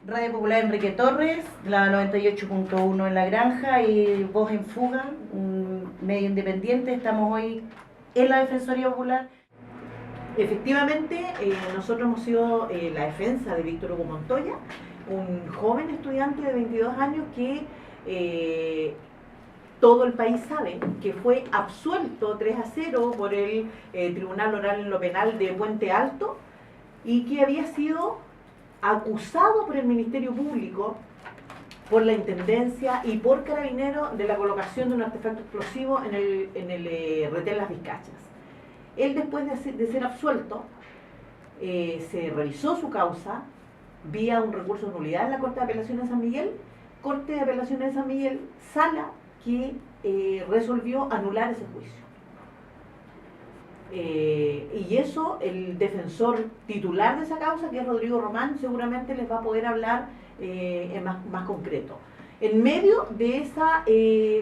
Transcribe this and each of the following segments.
Radio Popular Enrique Torres, la 98.1 en La Granja y Voz en Fuga, un medio independiente. Estamos hoy en la Defensoría Popular. Efectivamente, nosotros hemos sido la defensa de Víctor Hugo Montoya, un joven estudiante de 22 años que todo el país sabe que fue absuelto 3-0 por el Tribunal Oral en lo Penal de Puente Alto y que había sido acusado por el Ministerio Público, por la Intendencia y por Carabineros de la colocación de un artefacto explosivo en el retén Las Vizcachas. Él, después de ser absuelto, se revisó su causa vía un recurso de nulidad en la Corte de Apelaciones de San Miguel, Corte de Apelaciones de San Miguel, sala que resolvió anular ese juicio. Y eso el defensor titular de esa causa, que es Rodrigo Román, seguramente les va a poder hablar más concreto. En medio de esa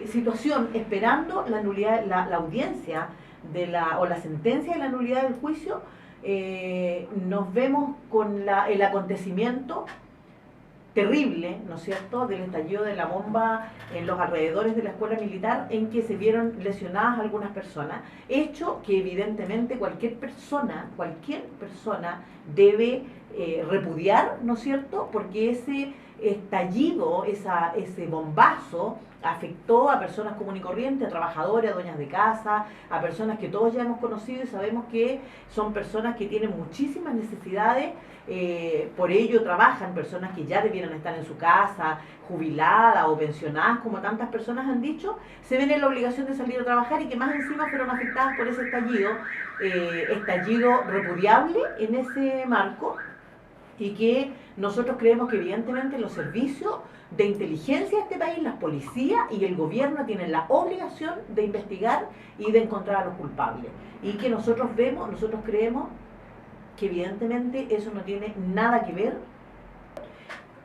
situación, esperando la nulidad, la audiencia o la sentencia de la nulidad del juicio, nos vemos con el acontecimiento terrible, ¿no es cierto?, del estallido de la bomba en los alrededores de la escuela militar, en que se vieron lesionadas algunas personas, hecho que evidentemente cualquier persona debe repudiar, ¿no es cierto?, porque ese estallido, ese bombazo afectó a personas comunes y corrientes, a trabajadores, a dueñas de casa, a personas que todos ya hemos conocido y sabemos que son personas que tienen muchísimas necesidades, por ello trabajan, personas que ya debieran estar en su casa, jubiladas o pensionadas, como tantas personas han dicho, se ven en la obligación de salir a trabajar y que más encima fueron afectadas por ese estallido repudiable en ese marco, y que nosotros creemos que evidentemente los servicios de inteligencia de este país, las policías y el gobierno tienen la obligación de investigar y de encontrar a los culpables. Y que nosotros creemos que evidentemente eso no tiene nada que ver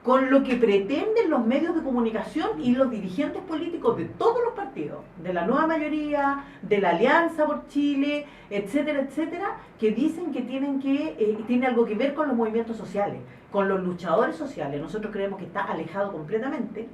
con lo que pretenden los medios de comunicación y los dirigentes políticos de todos los partidos, de la nueva mayoría, de la Alianza por Chile, etcétera, etcétera, que dicen que tiene algo que ver con los movimientos sociales, con los luchadores sociales. Nosotros creemos que está alejado completamente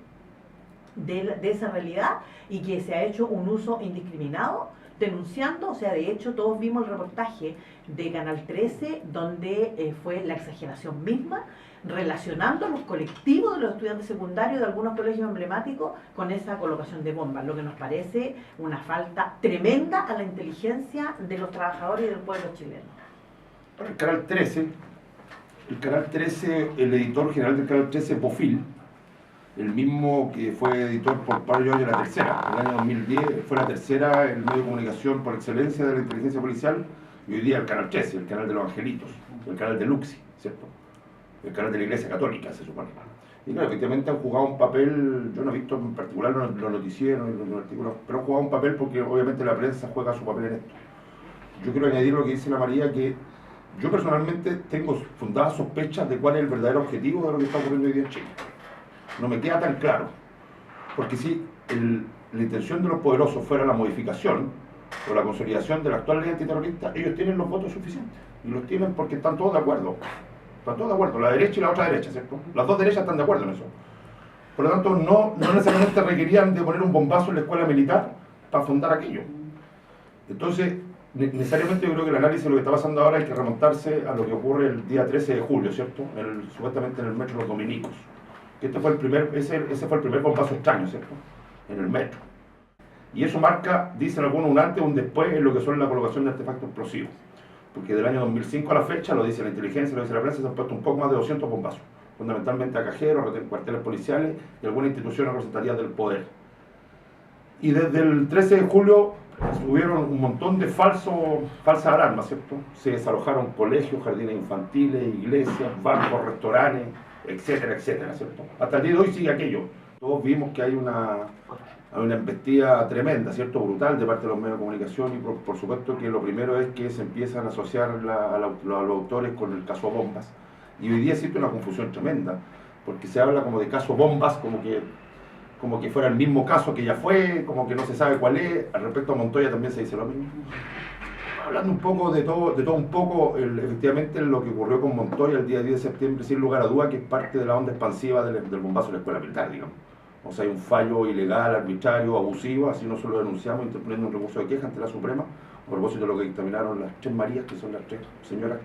de esa realidad y que se ha hecho un uso indiscriminado, denunciando, o sea, de hecho todos vimos el reportaje de Canal 13 donde fue la exageración misma, relacionando los colectivos de los estudiantes secundarios de algunos colegios emblemáticos con esa colocación de bombas, lo que nos parece una falta tremenda a la inteligencia de los trabajadores y del pueblo chileno. El Canal 13, el editor general del Canal 13, Bofil, el mismo que fue editor por Pablo Giorgio La Tercera, en el año 2010 fue La Tercera el medio de comunicación por excelencia de la inteligencia policial, y hoy día el Canal 13, el canal de los angelitos, el canal de Luxi, ¿cierto?, el canal de la Iglesia Católica, se supone. Y claro, efectivamente han jugado un papel, yo no he visto en particular los noticieros, los artículos, pero han jugado un papel porque obviamente la prensa juega su papel en esto. Yo quiero añadir lo que dice la María, que yo personalmente tengo fundadas sospechas de cuál es el verdadero objetivo de lo que está ocurriendo hoy día en Chile. No me queda tan claro, porque si la intención de los poderosos fuera la modificación o la consolidación de la actual ley antiterrorista, ellos tienen los votos suficientes, y los tienen porque están todos de acuerdo. Están todos de acuerdo, la derecha y la otra derecha, ¿cierto? Las dos derechas están de acuerdo en eso. Por lo tanto, no necesariamente requerían de poner un bombazo en la escuela militar para fundar aquello. Entonces, necesariamente yo creo que el análisis de lo que está pasando ahora hay que remontarse a lo que ocurre el día 13 de julio, ¿cierto? Supuestamente en el metro Los Dominicos. Que ese fue el primer bombazo extraño, ¿cierto?, en el metro. Y eso marca, dicen algunos, un antes o un después en lo que son la colocación de artefactos explosivos. Porque del año 2005 a la fecha, lo dice la inteligencia, lo dice la prensa, se han puesto un poco más de 200 bombazos, fundamentalmente a cajeros, cuarteles policiales y algunas instituciones representativas del poder. Y desde el 13 de julio hubieron un montón de falsas alarmas, ¿cierto? Se desalojaron colegios, jardines infantiles, iglesias, bancos, restaurantes, etcétera, etcétera, ¿cierto? Hasta el día de hoy sigue aquello. Todos vimos que hay una embestida tremenda, ¿cierto?, brutal de parte de los medios de comunicación, y por supuesto que lo primero es que se empiezan a asociar a los autores con el caso Bombas. Y hoy día existe una confusión tremenda, porque se habla como de caso Bombas, como que fuera el mismo caso que ya fue, como que no se sabe cuál es. Al respecto a Montoya también se dice lo mismo. hablando un poco de todo un poco, efectivamente lo que ocurrió con Montoya el día 10 de septiembre, sin lugar a duda, que es parte de la onda expansiva del bombazo de la escuela militar, digamos. O sea, hay un fallo ilegal, arbitrario, abusivo, así nosotros lo denunciamos interponiendo un recurso de queja ante la Suprema, a propósito de lo que dictaminaron las 3 Marías, que son las 3 señoras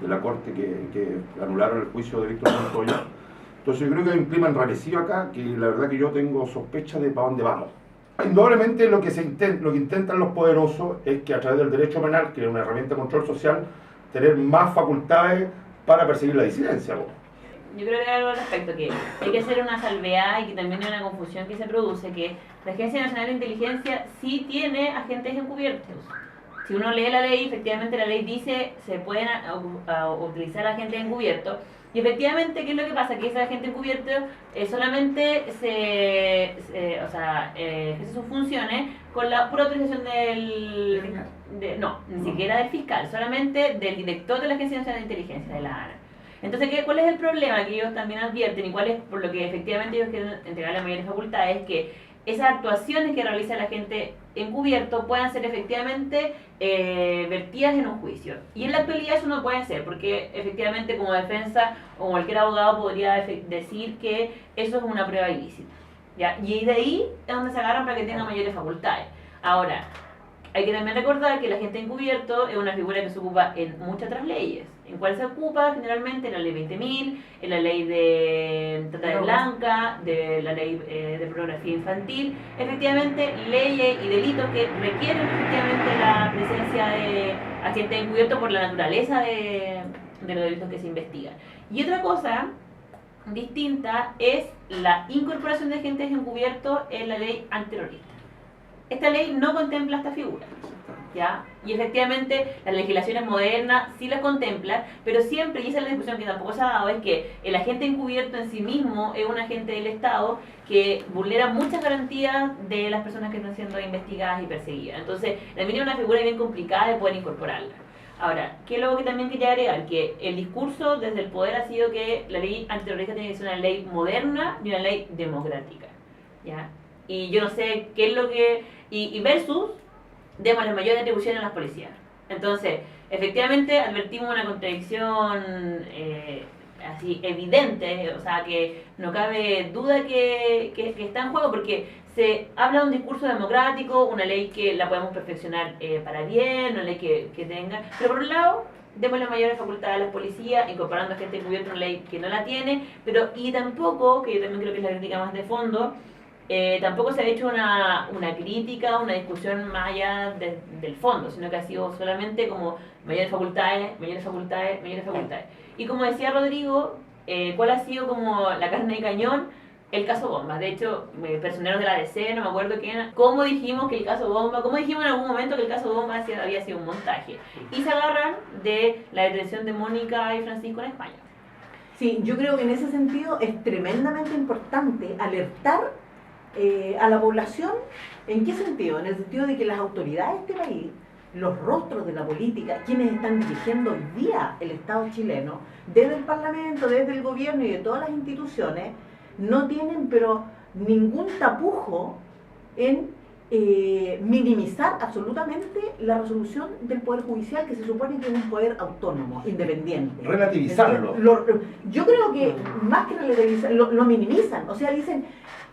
de la Corte que anularon el juicio de Víctor Montoya. Entonces yo creo que hay un clima enrarecido acá, que la verdad que yo tengo sospecha de para dónde vamos. Indudablemente lo que intentan los poderosos es que a través del derecho penal, que es una herramienta de control social, tener más facultades para perseguir la disidencia. Yo creo que hay algo al respecto, que hay que hacer una salvedad y que también hay una confusión que se produce, que la Agencia Nacional de Inteligencia sí tiene agentes encubiertos. Si uno lee la ley, efectivamente la ley dice se pueden utilizar agentes encubiertos. Y efectivamente, ¿qué es lo que pasa? Que ese agente encubierto solamente ejerce sus funciones con la pura autorización ni siquiera del fiscal, solamente del director de la Agencia Nacional de Inteligencia, de la ANA. Entonces, ¿cuál es el problema que ellos también advierten y cuál es por lo que efectivamente ellos quieren entregarle mayores facultades? Es que esas actuaciones que realiza la gente encubierto puedan ser efectivamente vertidas en un juicio. Y en la actualidad eso no puede ser, porque efectivamente como defensa o cualquier abogado podría decir que eso es una prueba ilícita, ¿ya? Y de ahí es donde se agarran para que tengan mayores facultades. Ahora, hay que también recordar que el agente encubierto es una figura que se ocupa en muchas otras leyes. ¿En cuál se ocupa? Generalmente en la ley 20.000, en la ley de trata de blanca, de la ley de pornografía infantil. Efectivamente, leyes y delitos que requieren efectivamente la presencia de agente encubierto por la naturaleza de los delitos que se investigan. Y otra cosa distinta es la incorporación de agentes encubiertos en la ley antiterrorista. Esta ley no contempla esta figura, ¿ya? Y efectivamente las legislaciones modernas sí las contemplan, pero siempre, y esa es la discusión que tampoco se ha dado, es que el agente encubierto en sí mismo es un agente del Estado que vulnera muchas garantías de las personas que están siendo investigadas y perseguidas. Entonces, también es una figura bien complicada de poder incorporarla. Ahora, ¿qué es lo que también quería agregar? Que el discurso desde el poder ha sido que la ley antiterrorista tiene que ser una ley moderna y una ley democrática, ¿ya? Y yo no sé qué es lo que... Y versus, demos las mayores atribuciones a las policías. Entonces, efectivamente, advertimos una contradicción así evidente, o sea, que no cabe duda que está en juego, porque se habla de un discurso democrático, una ley que la podemos perfeccionar para bien, una ley que tenga... Pero por un lado, demos las mayores facultades a las policías, incorporando a gente encubierta una ley que no la tiene, pero y tampoco, que yo también creo que es la crítica más de fondo, tampoco se ha hecho una crítica, una discusión más allá del fondo, sino que ha sido solamente como mayores facultades, mayores facultades, mayores facultades. Y como decía Rodrigo, ¿cuál ha sido como la carne de cañón? El caso Bomba. De hecho, personeros de la DC, no me acuerdo quién, cómo dijimos que el caso Bomba, cómo dijimos en algún momento que el caso Bomba había sido un montaje. Y se agarran de la detención de Mónica y Francisco en España. Sí, yo creo que en ese sentido es tremendamente importante alertar a la población. ¿En qué sentido? En el sentido de que las autoridades de este país, los rostros de la política, quienes están dirigiendo hoy día el Estado chileno, desde el Parlamento, desde el gobierno y de todas las instituciones, no tienen pero ningún tapujo en minimizar absolutamente la resolución del Poder Judicial, que se supone que es un poder autónomo, independiente. Relativizarlo. Yo creo que más que relativizar, lo minimizan, o sea, dicen,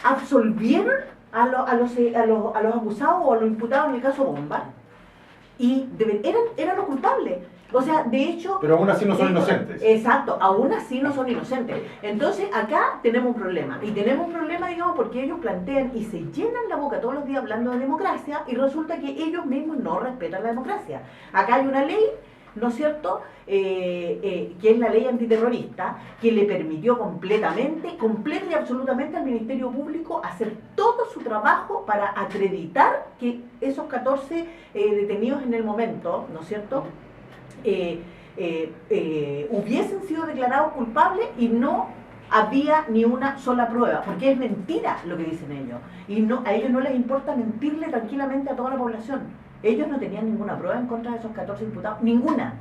absolvieron a los acusados o a los imputados en el caso Bomba, y eran los culpables. O sea, de hecho... Pero aún así no son inocentes. Exacto, aún así no son inocentes. Entonces, acá tenemos un problema. Y tenemos un problema, digamos, porque ellos plantean y se llenan la boca todos los días hablando de democracia y resulta que ellos mismos no respetan la democracia. Acá hay una ley, ¿no es cierto?, que es la ley antiterrorista, que le permitió completa y absolutamente al Ministerio Público hacer todo su trabajo para acreditar que esos 14 detenidos en el momento, ¿no es cierto?, hubiesen sido declarados culpables y no había ni una sola prueba, porque es mentira lo que dicen ellos. Y a ellos no les importa mentirle tranquilamente a toda la población. Ellos no tenían ninguna prueba en contra de esos 14 imputados, ninguna.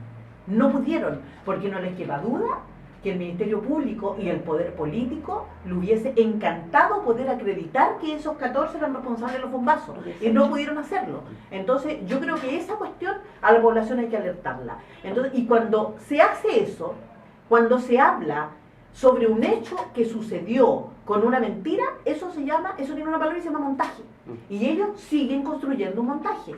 No pudieron, porque no les queda duda que el Ministerio Público y el Poder Político le hubiese encantado poder acreditar que esos 14 eran responsables de los bombazos y no pudieron hacerlo. Entonces yo creo que esa cuestión a la población hay que alertarla. Entonces, y cuando se hace eso, cuando se habla sobre un hecho que sucedió con una mentira, eso tiene una palabra y se llama montaje. Y ellos siguen construyendo un montaje.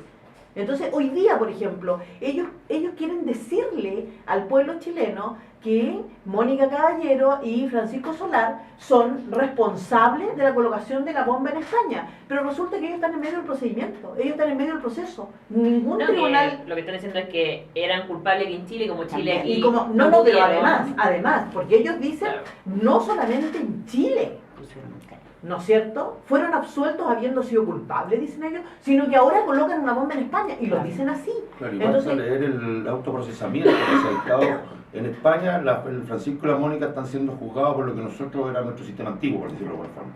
Entonces, hoy día, por ejemplo, ellos quieren decirle al pueblo chileno que Mónica Caballero y Francisco Solar son responsables de la colocación de la bomba en España. Pero resulta que ellos están en medio del procedimiento, ellos están en medio del proceso. Ningún tribunal... Lo que están diciendo es que eran culpables aquí en Chile, como Chile También. aquí. Y como, no, pero además, porque ellos dicen, Claro. no solamente en Chile, ¿no es cierto? Fueron absueltos habiendo sido culpables, dicen ellos, sino que ahora colocan una bomba en España y lo dicen así. Claro, y basta leer el autoprocesamiento que se ha dictado en España. El Francisco y la Mónica están siendo juzgados por lo que nosotros era nuestro sistema antiguo, por decirlo de alguna forma.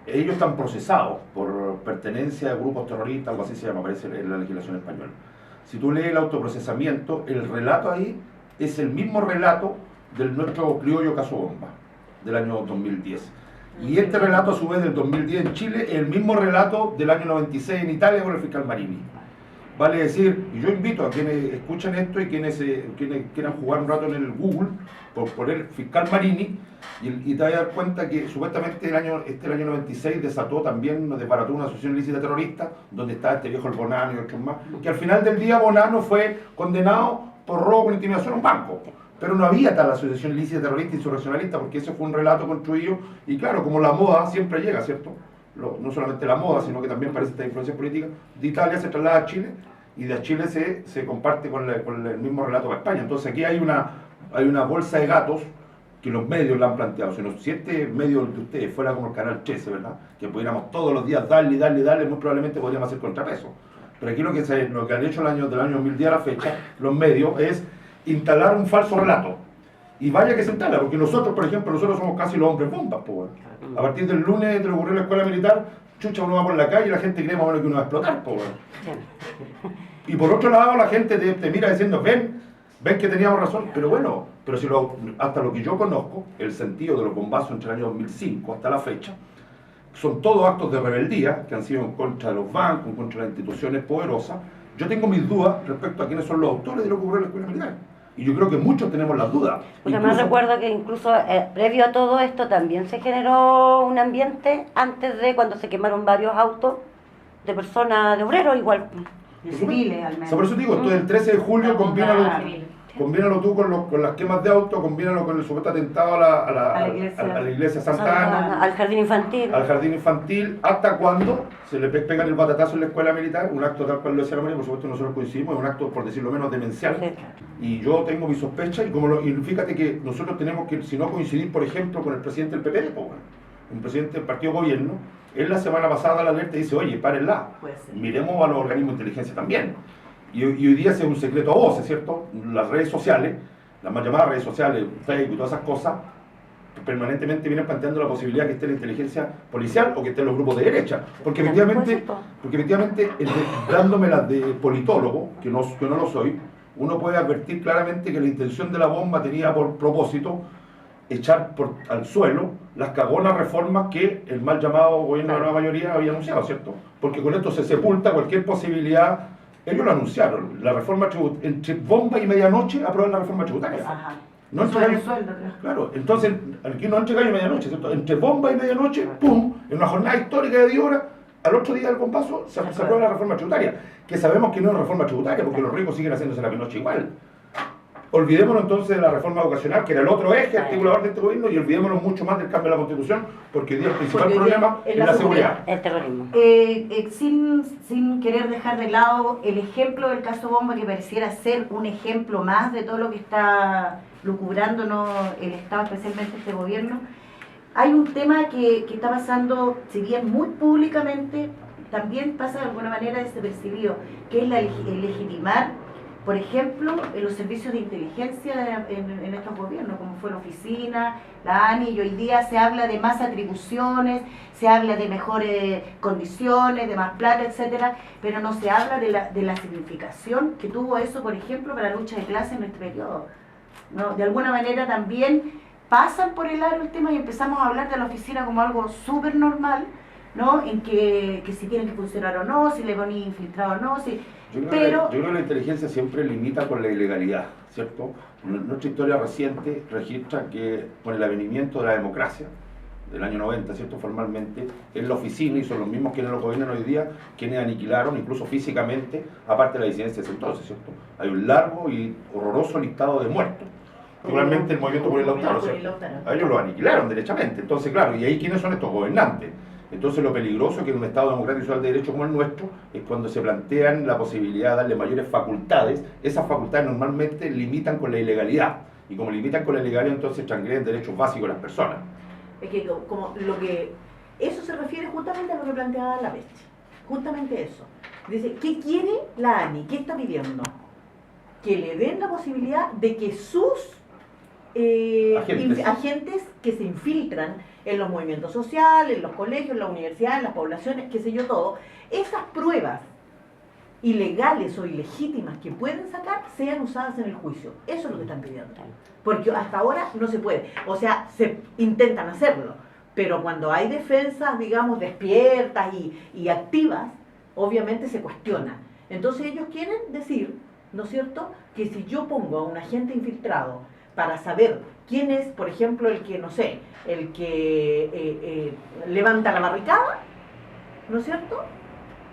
Ellos están procesados por pertenencia a grupos terroristas, algo así se llama, parece en la legislación española. Si tú lees el autoprocesamiento, el relato ahí es el mismo relato del nuestro criollo caso bomba, del año 2010. Y este relato, a su vez, del 2010 en Chile, es el mismo relato del año 96 en Italia con el fiscal Marini. Vale decir, y yo invito a quienes escuchan esto y quienes quieran jugar un rato en el Google, por poner fiscal Marini, y te vas a dar cuenta que supuestamente el año 96 desató también, desbarató una asociación ilícita terrorista, donde está este viejo el Bonano y otros más, que al final del día Bonano fue condenado por robo con intimidación a un banco. Pero no había tal asociación ilícita terrorista insurreccionalista, porque ese fue un relato construido, y claro, como la moda siempre llega, ¿cierto? No solamente la moda, sino que también parece esta influencia política, de Italia se traslada a Chile, y de Chile se comparte con el mismo relato para España. Entonces aquí hay una bolsa de gatos que los medios la han planteado. Si este medio de ustedes fuera como el canal 13, ¿verdad? Que pudiéramos todos los días darle, muy probablemente podríamos hacer contrapeso. Pero aquí lo que han hecho del año 2010 a la fecha, los medios, es instalar un falso relato. Y vaya que se instala, porque nosotros, por ejemplo, somos casi los hombres bombas, pues. A partir del lunes te ocurrió en la escuela militar, chucha, uno va por la calle y la gente cree más o menos que uno va a explotar, pues. Y por otro lado la gente te mira diciendo, ven que teníamos razón, pero bueno, hasta lo que yo conozco, el sentido de los bombazos entre el año 2005 hasta la fecha, son todos actos de rebeldía que han sido en contra de los bancos, en contra de las instituciones poderosas. Yo tengo mis dudas respecto a quiénes son los autores de lo que ocurrió en la escuela militar. Y yo creo que muchos tenemos las dudas. Porque además recuerdo que incluso previo a todo esto también se generó un ambiente antes de cuando se quemaron varios autos de personas, de obreros igual. De civiles, al menos. Por eso digo, entonces el 13 de julio combínalo tú con las quemas de auto, combínalo con el supuesto atentado a la iglesia Santa Ana, al jardín infantil. Al jardín infantil, hasta cuando se le pegan el batatazo en la escuela militar, un acto tal cual lo decía la María, por supuesto nosotros coincidimos, es un acto, por decirlo menos, demencial. Sí. Y yo tengo mi sospecha, y fíjate que nosotros tenemos que, si no coincidir, por ejemplo, con el presidente del PP, pues, bueno, un presidente del partido gobierno, él la semana pasada la alerta y dice, oye, párenla, miremos a los organismos de inteligencia también. Y hoy día es un secreto a voces, ¿cierto? Las redes sociales, las más llamadas redes sociales, Facebook y todas esas cosas, permanentemente vienen planteando la posibilidad que esté la inteligencia policial o que estén los grupos de derecha. Porque efectivamente dándomelas de politólogo, que no lo soy, uno puede advertir claramente que la intención de la bomba tenía por propósito echar al suelo las cagonas reformas que el mal llamado gobierno de la nueva mayoría había anunciado, ¿cierto? Porque con esto se sepulta cualquier posibilidad. Ellos lo anunciaron, la reforma tributaria, entre bomba y medianoche aprueban la reforma tributaria. Ajá. No entre gallo, claro, entonces aquí no entre gallo y medianoche, ¿cierto? Entre bomba y medianoche, ¡pum! En una jornada histórica de 10 horas, al otro día del bombazo se aprueba la reforma tributaria, que sabemos que no es reforma tributaria, porque los ricos siguen haciéndose la noche igual. Olvidémonos entonces de la reforma educacional, que era el otro eje articulador de este gobierno, y olvidémonos mucho más del cambio de la Constitución, porque hoy día el principal problema es la seguridad. El terrorismo. Sin querer dejar de lado el ejemplo del caso Bomba, que pareciera ser un ejemplo más de todo lo que está lucubrándonos el Estado, especialmente este gobierno, hay un tema que está pasando, si bien muy públicamente, también pasa de alguna manera desapercibido, que es el legitimar, por ejemplo, en los servicios de inteligencia en estos gobiernos, como fue la oficina, la ANI, y hoy día se habla de más atribuciones, se habla de mejores condiciones, de más plata, etcétera, pero no se habla de la significación que tuvo eso, por ejemplo, para la lucha de clase en este periodo. ¿no? De alguna manera también pasan por el aro el tema y empezamos a hablar de la oficina como algo súper normal, ¿no? En que si tienen que funcionar o no, si le ponen infiltrado o no, si... Yo creo que la inteligencia siempre limita con la ilegalidad, ¿cierto? Nuestra historia reciente registra que con el avenimiento de la democracia, del año 90, ¿cierto? Formalmente, en la oficina, y son los mismos quienes lo gobiernan hoy día, quienes aniquilaron, incluso físicamente, aparte de la disidencia de ese entonces, ¿cierto? Hay un largo y horroroso listado de muertos. Naturalmente el movimiento por el Lautaro, ¿cierto? A ellos lo aniquilaron derechamente. Entonces, claro, ¿y ahí quiénes son estos gobernantes? Entonces lo peligroso que en un Estado democrático y social de derecho como el nuestro es cuando se plantean la posibilidad de darle mayores facultades. Esas facultades normalmente limitan con la ilegalidad, y como limitan con la ilegalidad, entonces transgreden derechos básicos de las personas. Es que como lo que... Eso se refiere justamente a lo que planteaba la Peche. Justamente eso. Dice, ¿qué quiere la ANI? ¿Qué está pidiendo? Que le den la posibilidad de que sus agentes que se infiltran en los movimientos sociales, en los colegios, en las universidades, en las poblaciones, qué sé yo, todo, esas pruebas ilegales o ilegítimas que pueden sacar sean usadas en el juicio. Eso es lo que están pidiendo. Porque hasta ahora no se puede. O sea, se intentan hacerlo, pero cuando hay defensas, digamos, despiertas y activas, obviamente se cuestiona. Entonces ellos quieren decir, ¿no es cierto?, que si yo pongo a un agente infiltrado para saber quién es, por ejemplo, el que, no sé, el que levanta la barricada, ¿no es cierto?,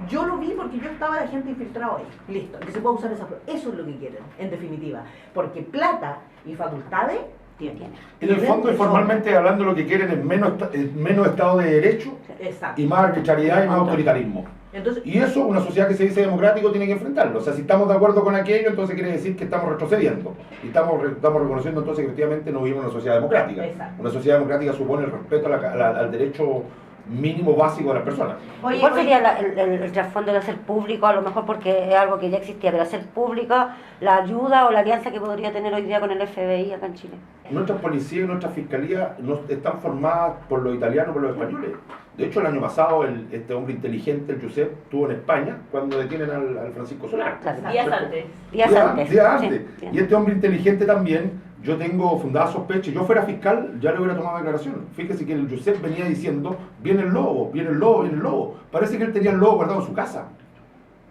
yo lo vi porque yo estaba de agente infiltrado ahí. Listo, que se pueda usar esa prueba. Eso es lo que quieren, en definitiva. Porque plata y facultades tienen. En el fondo, formalmente hablando, lo que quieren es menos Estado de Derecho. Exacto. Y más arbitrariedad y más autoritarismo. Entonces, Y eso una sociedad que se dice democrático tiene que enfrentarlo. O sea, si estamos de acuerdo con aquello, entonces quiere decir que estamos retrocediendo. Y estamos reconociendo entonces que efectivamente no vivimos en una sociedad democrática. Exacto. Una sociedad democrática supone el respeto al derecho mínimo básico de las personas. ¿Y cuál sería el trasfondo de hacer público, a lo mejor porque es algo que ya existía, pero hacer pública la ayuda o la alianza que podría tener hoy día con el FBI acá en Chile? Nuestras policías y nuestras fiscalías no están formadas por los italianos, por los españoles. De hecho, el año pasado, este hombre inteligente, el Josep, estuvo en España cuando detienen al Francisco Solar. Claro. Días antes. Días antes. Días antes. Sí. Y este hombre inteligente también, yo tengo fundada sospecha, si yo fuera fiscal, ya le hubiera tomado declaración. Fíjese que el Josep venía diciendo, viene el lobo, viene el lobo, viene el lobo. Parece que él tenía el lobo guardado en su casa.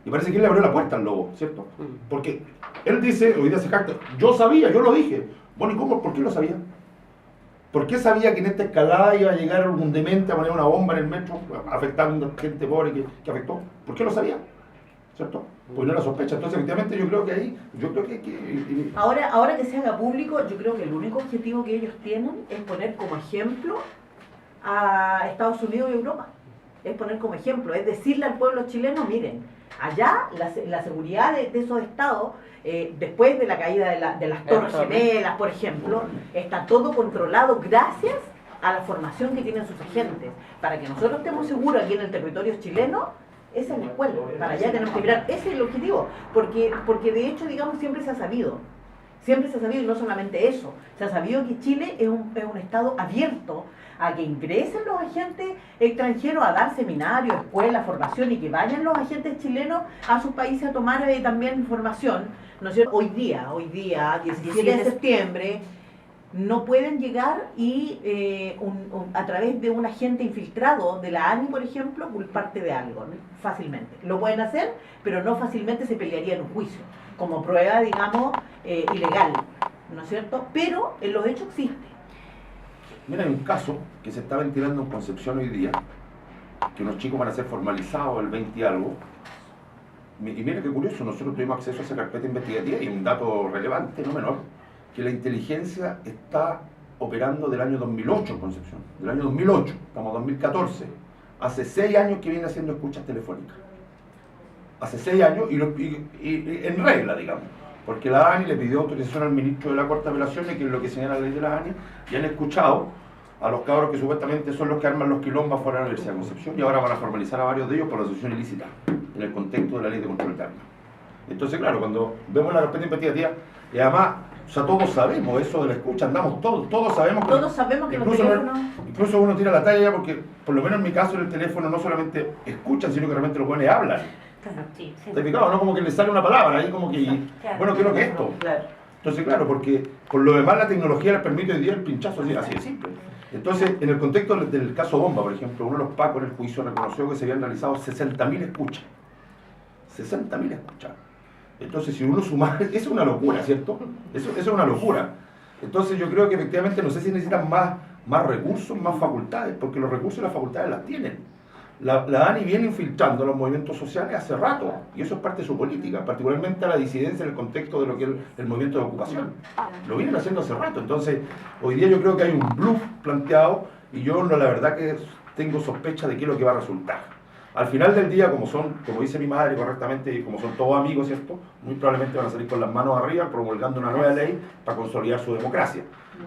Y parece que él le abrió la puerta al lobo, ¿cierto? Porque él dice, hoy día se jacta, yo sabía, yo lo dije. Bueno, ¿y cómo? ¿Por qué lo sabía? ¿Por qué sabía que en esta escalada iba a llegar algún demente a poner una bomba en el metro, afectando a gente pobre que afectó? ¿Por qué lo sabía? ¿Cierto? Pues no era sospecha. Entonces, efectivamente, yo creo que ahí, ahora que se haga público, yo creo que el único objetivo que ellos tienen es poner como ejemplo a Estados Unidos y Europa. Es poner como ejemplo, es decirle al pueblo chileno, miren, allá la seguridad de esos estados, después de la caída de las Torres Gemelas, por ejemplo, está todo controlado gracias a la formación que tienen sus agentes. Para que nosotros estemos seguros aquí en el territorio chileno, esa es la escuela, para allá tenemos que mirar, ese es el objetivo, porque de hecho, digamos, siempre se ha sabido, y no solamente eso, se ha sabido que Chile es un estado abierto a que ingresen los agentes extranjeros a dar seminarios, escuelas, formación, y que vayan los agentes chilenos a sus países a tomar también formación, ¿no es cierto? Hoy día, 17 de septiembre, no pueden llegar y a través de un agente infiltrado de la ANI, por ejemplo, culparte de algo, ¿no? Fácilmente. Lo pueden hacer, pero no fácilmente se pelearía en un juicio, como prueba, digamos, ilegal, ¿no es cierto? Pero en los hechos existe. Mira, hay un caso que se está ventilando en Concepción hoy día, que unos chicos van a ser formalizados el 20 y algo. Y mira qué curioso, nosotros tuvimos acceso a esa carpeta investigativa y un dato relevante, no menor, que la inteligencia está operando del año 2008 en Concepción, del año 2008, estamos en 2014, hace 6 años que viene haciendo escuchas telefónicas. Hace 6 años y en regla, digamos, porque la ANI le pidió autorización al ministro de la Corte de Apelaciones, que es lo que señala la ley de la ANI, y han escuchado a los cabros que supuestamente son los que arman los quilombos fuera de la Universidad de Concepción, y ahora van a formalizar a varios de ellos por asociación ilícita, en el contexto de la ley de control de armas. Entonces, claro, cuando vemos la carpeta investigativa, y además, o sea, todos sabemos eso de la escucha, andamos todos sabemos que... Todos sabemos que los teléfonos... Incluso uno tira la talla porque, por lo menos en mi caso, en el teléfono no solamente escuchan, sino que realmente los buenos hablan. Claro, sí. ¿Está picado? ¿No? Como que le sale una palabra, ahí como que... Claro. Bueno, ¿qué es lo que es esto? Claro. Entonces, claro, porque por lo demás la tecnología les permite hoy día el pinchazo, así de simple. Entonces, en el contexto del caso Bomba, por ejemplo, uno de los pacos en el juicio reconoció que se habían realizado 60.000 escuchas. 60.000 escuchas. Entonces, si uno suma, eso es una locura, ¿cierto? Eso es una locura. Entonces, yo creo que efectivamente no sé si necesitan más recursos, más facultades, porque los recursos y las facultades las tienen. La ANI viene infiltrando los movimientos sociales hace rato, y eso es parte de su política, particularmente a la disidencia en el contexto de lo que es el movimiento de ocupación. Lo vienen haciendo hace rato, entonces hoy día yo creo que hay un bluff planteado, y yo la verdad que tengo sospecha de qué es lo que va a resultar. Al final del día, como dice mi madre correctamente, y como son todos amigos, ¿cierto? Muy probablemente van a salir con las manos arriba promulgando una nueva ley para consolidar su democracia.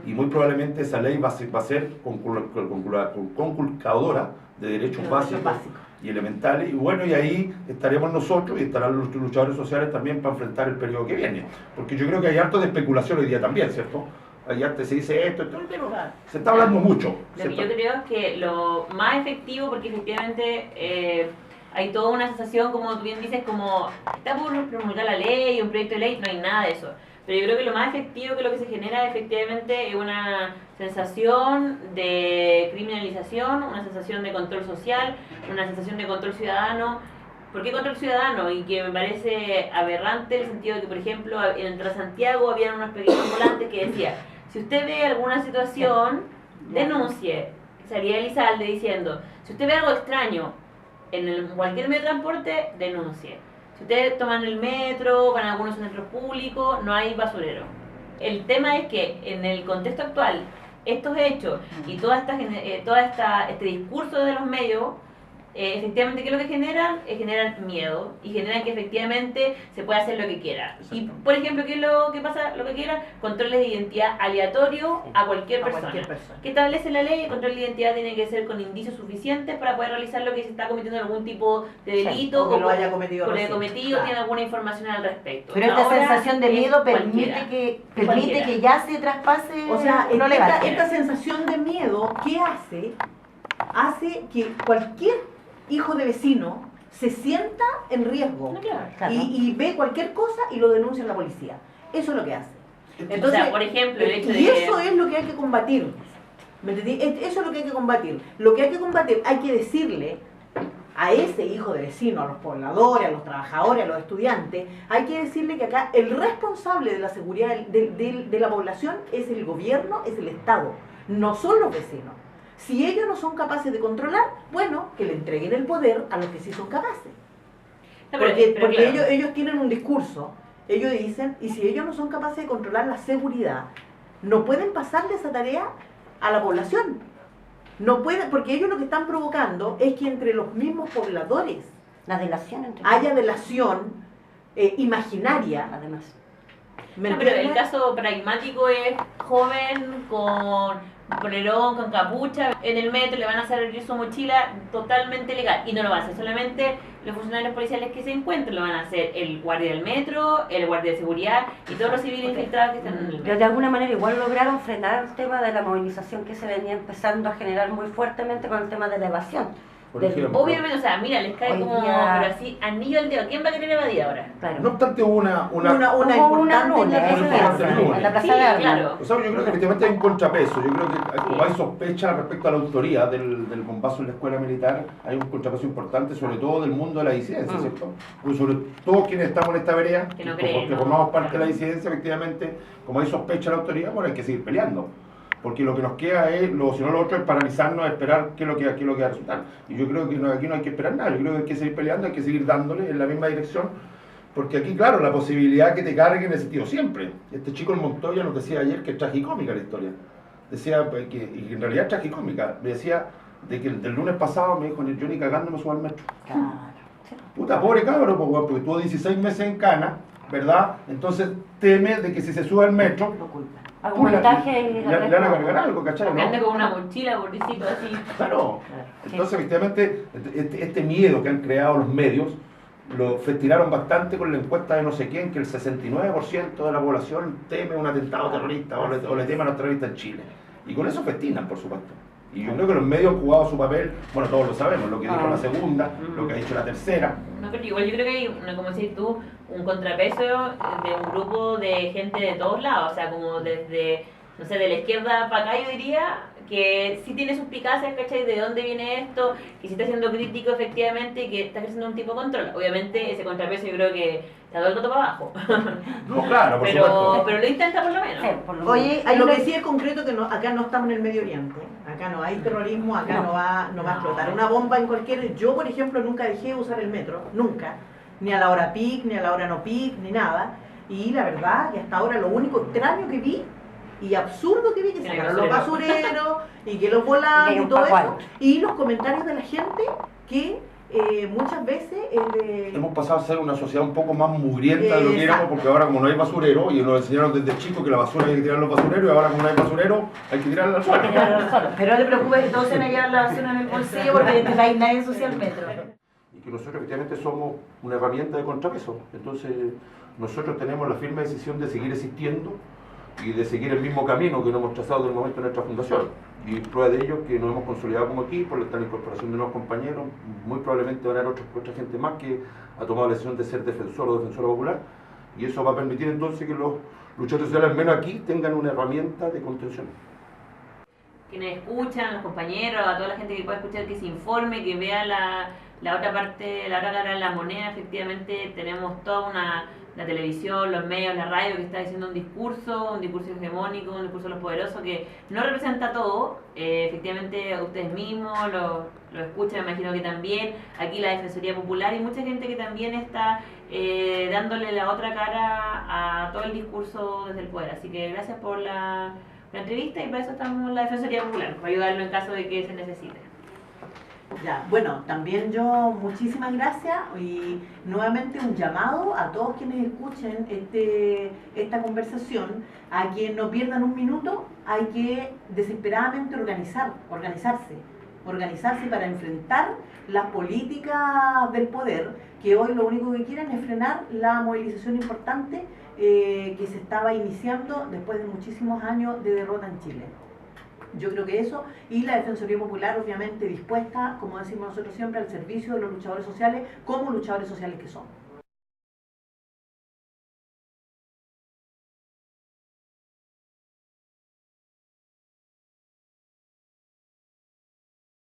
Y muy probablemente esa ley va a ser conculcadora de derechos básicos y elementales, y bueno, y ahí estaremos nosotros y estarán los luchadores sociales también para enfrentar el periodo que viene, porque yo creo que hay harto de especulación hoy día también, ¿cierto? Allá se dice esto, pero se está hablando mucho. Lo que yo creo es que lo más efectivo, porque efectivamente hay toda una sensación, como tú bien dices, como está por promulgar la ley, un proyecto de ley, no hay nada de eso. Pero yo creo que lo más efectivo que lo que se genera efectivamente es una sensación de criminalización, una sensación de control social, una sensación de control ciudadano. ¿Por qué control ciudadano? Y que me parece aberrante el sentido de que, por ejemplo, en el Transantiago había unos pequeños volantes que decía, si usted ve alguna situación, denuncie. Salía Elizalde diciendo, si usted ve algo extraño en cualquier medio de transporte, denuncie. Si ustedes toman el metro, van a algunos centros públicos, no hay basurero. El tema es que en el contexto actual, estos hechos y este discurso de los medios, efectivamente, ¿qué es lo que generan? Generan miedo y generan que efectivamente se pueda hacer lo que quiera. Y, por ejemplo, ¿qué es lo que pasa? Lo que quiera, controles de identidad aleatorio a cualquier persona. ¿Qué establece la ley? El control de identidad tiene que ser con indicios suficientes para poder realizar lo que se está cometiendo algún tipo de delito o que lo haya cometido. Tiene alguna información al respecto. Pero esta sensación de miedo permite que ya se traspase lo legal. Esta sensación de miedo, ¿qué hace? Hace que cualquier hijo de vecino se sienta en riesgo y ve cualquier cosa y lo denuncia a la policía. Eso es lo que hace. Entonces, o sea, por ejemplo, el hecho y eso es lo que hay que combatir. ¿Me entendí? Eso es lo que hay que combatir. Lo que hay que combatir, hay que decirle a ese hijo de vecino, a los pobladores, a los trabajadores, a los estudiantes, hay que decirle que acá el responsable de la seguridad de la población es el gobierno, es el Estado, no son los vecinos. Si ellos no son capaces de controlar, bueno, que le entreguen el poder a los que sí son capaces. Porque claro, ellos tienen un discurso, ellos dicen, y si ellos no son capaces de controlar la seguridad, no pueden pasarle esa tarea a la población. No pueden, porque ellos lo que están provocando es que entre los mismos pobladores haya delación imaginaria. Además. Pero el caso pragmático es joven con polerón, con capucha, en el metro le van a hacer abrir su mochila totalmente legal, y no lo van a hacer solamente los funcionarios policiales que se encuentren, lo van a hacer el guardia del metro, el guardia de seguridad y todos los civiles infiltrados que están en el metro. Pero de alguna manera igual lograron frenar el tema de la movilización que se venía empezando a generar muy fuertemente con el tema de la evasión. Obviamente, o sea, mira, les cae como, pero así, anillo al dedo. ¿Quién va a querer evadir ahora? Claro. No obstante, hubo una importante en la Plaza de Armas. Claro. O sea, yo creo que efectivamente hay un contrapeso. Yo creo que como hay sospecha respecto a la autoría del bombazo en la escuela militar, hay un contrapeso importante, sobre todo del mundo de la disidencia, ¿cierto? Pues sobre todo quienes estamos en esta vereda, porque formamos parte de la disidencia, efectivamente, como hay sospecha de la autoría, bueno, hay que seguir peleando. Porque lo que nos queda es, si no lo otro, es paralizarnos a esperar qué es lo que va a resultar. Y yo creo que aquí no hay que esperar nada, yo creo que hay que seguir peleando, hay que seguir dándole en la misma dirección, porque aquí, claro, la posibilidad que te carguen en ese sentido siempre. Este chico en Montoya nos decía ayer que es tragicómica la historia. Decía y en realidad es tragicómica. Me decía de que el lunes pasado me dijo, yo ni cagando me subo al metro. Claro. Puta, pobre cabrón, porque tuvo 16 meses en cana, ¿verdad? Entonces teme de que si se sube al metro, argumentaje y le van a cargar algo, ¿cachai? Porque anda con una mochila, gordicito, así. Claro. Entonces, efectivamente, este miedo que han creado los medios lo festinaron bastante con la encuesta de no sé quién, que el 69% de la población teme un atentado terrorista o le teme a los terroristas en Chile. Y con eso festinan, por supuesto. Y yo creo que los medios han jugado su papel, bueno, todos lo sabemos, lo que dijo la segunda, lo que ha dicho la tercera. No, pero igual yo creo que hay, como decís tú, un contrapeso de un grupo de gente de todos lados, o sea, como desde, no sé, de la izquierda para acá yo diría, que sí tiene sus suspicacias, ¿cachai? De dónde viene esto, que sí está siendo crítico efectivamente y que está ejerciendo un tipo de control. Obviamente ese contrapeso yo creo que está todo el rato para abajo. No, claro, por supuesto. Pero lo intenta por lo menos. Sí, por lo Oye, menos. hay Lo una- que sí es concreto que acá no estamos en el Medio Oriente, acá no hay terrorismo, acá no va a explotar una bomba en cualquier... Yo, por ejemplo, nunca dejé de usar el metro, nunca, ni a la hora pic, ni a la hora no pic, ni nada, y la verdad que hasta ahora lo único extraño que vi y absurdo que vi que sacaron los basureros y que los Y que hay volantes y un todo eso, pacual. y los comentarios de la gente que muchas veces Hemos pasado a ser una sociedad un poco más mugrienta de lo que éramos, Exacto. porque ahora como no hay basurero, y nos enseñaron desde chicos que la basura hay que tirar en los basureros, y ahora como no hay basurero, hay que tirarla al suelo. Pero no te preocupes que todos se van a llevar la basura en el bolsillo porque en este país nadie ensucia el metro. Y que nosotros efectivamente somos una herramienta de contrapeso. Entonces, nosotros tenemos la firme decisión de seguir existiendo y de seguir el mismo camino que nos hemos trazado desde el momento de nuestra fundación. Y prueba de ello que nos hemos consolidado como equipo, la incorporación de nuevos compañeros, muy probablemente van a haber otra gente más que ha tomado la decisión de ser defensor o defensora popular, y eso va a permitir entonces que los luchadores sociales, al menos aquí, tengan una herramienta de contención. Quienes escuchan, los compañeros, a toda la gente que pueda escuchar, que se informe, que vea la otra parte, la otra cara de la moneda. Efectivamente tenemos toda la televisión, los medios, la radio que está diciendo un discurso hegemónico, un discurso de los poderosos que no representa todo. Efectivamente ustedes mismos lo escuchan, me imagino que también, aquí la Defensoría Popular y mucha gente que también está dándole la otra cara a todo el discurso desde el poder. Así que gracias por la entrevista, y para eso estamos en la Defensoría Popular, para ayudarlo en caso de que se necesite. Ya, bueno, también yo muchísimas gracias y nuevamente un llamado a todos quienes escuchen esta conversación a que no pierdan un minuto. Hay que desesperadamente organizarse para enfrentar las políticas del poder, que hoy lo único que quieren es frenar la movilización importante que se estaba iniciando después de muchísimos años de derrota en Chile. Yo creo que eso, y la Defensoría Popular obviamente dispuesta, como decimos nosotros siempre, al servicio de los luchadores sociales como luchadores sociales que son.